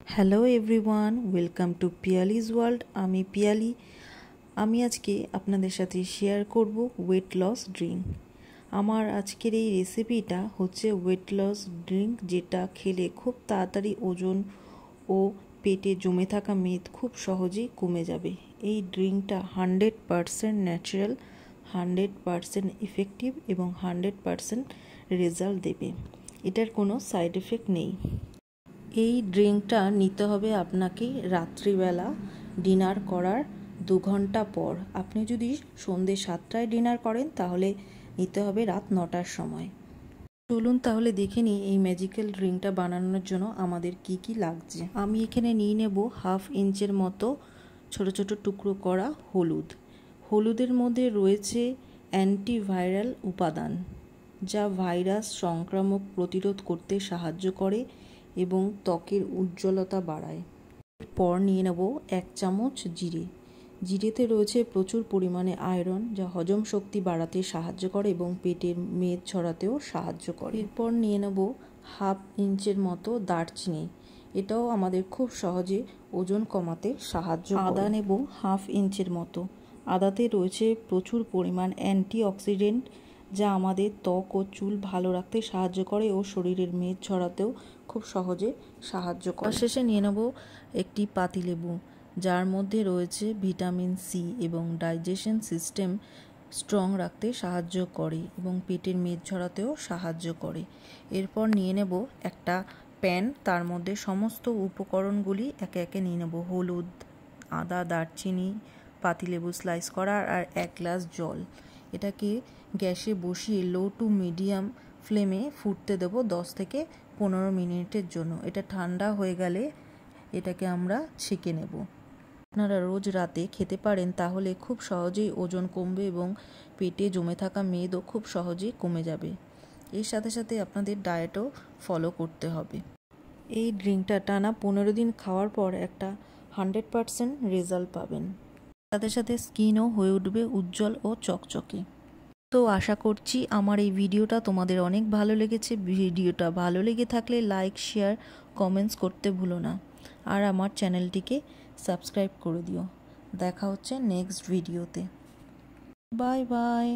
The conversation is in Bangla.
Hello everyone, welcome to Piyali's world. আমি পিয়ালি। আমি আজকে আপনাদের সাথে শেয়ার করব ওয়েট লস ড্রিঙ্ক। আমার আজকের এই রেসিপিটা হচ্ছে ওয়েট লস ড্রিঙ্ক, যেটা খেলে খুব তাড়াতাড়ি ওজন ও পেটে জমে থাকা মেদ খুব সহজেই কমে যাবে। এই ড্রিঙ্কটা 100% ন্যাচারাল, 100% ইফেক্টিভ এবং 100% রেজাল্ট দেবে। এটার কোনো সাইড এফেক্ট নেই। এই ড্রিঙ্কটা নিতে হবে আপনাকে রাত্রিবেলা ডিনার করার 2 ঘন্টা পর। আপনি যদি সন্ধ্যে 7টায় ডিনার করেন তাহলে নিতে হবে রাত 9টার সময়। চলুন তাহলে দেখে নিই এই ম্যাজিক্যাল ড্রিঙ্কটা বানানোর জন্য আমাদের কি কি লাগছে। আমি এখানে নিয়ে নেব 1/2 ইঞ্চের মতো ছোট ছোট টুকরো করা হলুদ। হলুদের মধ্যে রয়েছে অ্যান্টিভাইরাল উপাদান, যা ভাইরাস সংক্রামক প্রতিরোধ করতে সাহায্য করে এবং ত্বকের উজ্জ্বলতা বাড়ায়। এরপর নিয়ে নেব 1 চামচ জিরে। জিরেতে রয়েছে প্রচুর পরিমাণে আয়রন, যা হজম শক্তি বাড়াতে সাহায্য করে এবং পেটের মেদ ঝরাতেও সাহায্য করে। এরপর নিয়ে নেব 1/2 ইঞ্চের মতো দারচিনি। এটাও আমাদের খুব সহজে ওজন কমাতে সাহায্য করে। আদা নেব 1/2 ইঞ্চের মতো। আদাতে রয়েছে প্রচুর পরিমাণ অ্যান্টিঅক্সিডেন্ট, যা আমাদের ত্বক ও চুল ভালো রাখতে সাহায্য করে ও শরীরের মেদ ঝরাতেও খুব সহজে সাহায্য করে। শেষে নিয়ে নেব একটি পাতিলেবু, যার মধ্যে রয়েছে ভিটামিন সি এবং ডাইজেশন সিস্টেম স্ট্রং রাখতে সাহায্য করে এবং পেটের মেদ ঝরাতেও সাহায্য করে। এরপর নিয়ে নেব একটা প্যান, তার মধ্যে সমস্ত উপকরণগুলি একে একে নিয়ে নেব। হলুদ, আদা, দারচিনি, পাতিলেবু স্লাইস করা আর 1 গ্লাস জল। এটাকে গ্যাসে বসিয়ে লো টু মিডিয়াম ফ্লেমে ফুটতে দেব 10 থেকে 15 মিনিটের জন্য। এটা ঠান্ডা হয়ে গেলে এটাকে আমরা ছেঁকে নেব। আপনারা রোজ রাতে খেতে পারেন, তাহলে খুব সহজেই ওজন কমবে এবং পেটে জমে থাকা মেদও খুব সহজেই কমে যাবে। এর সাথে সাথে আপনাদের ডায়েটও ফলো করতে হবে। এই ড্রিঙ্কটা টানা 15 দিন খাওয়ার পর একটা 100% রেজাল্ট পাবেন। সাথে সাথে স্কিনও হয়ে উঠবে উজ্জ্বল ও চকচকে। তো আশা করছি আমার এই ভিডিওটা তোমাদের অনেক ভালো লেগেছে। ভিডিওটা ভালো লেগে থাকলে লাইক, শেয়ার, কমেন্টস করতে ভুলো না। আর আমার চ্যানেলটিকে সাবস্ক্রাইব করে দিও। দেখা হচ্ছে নেক্সট ভিডিওতে। Bye bye.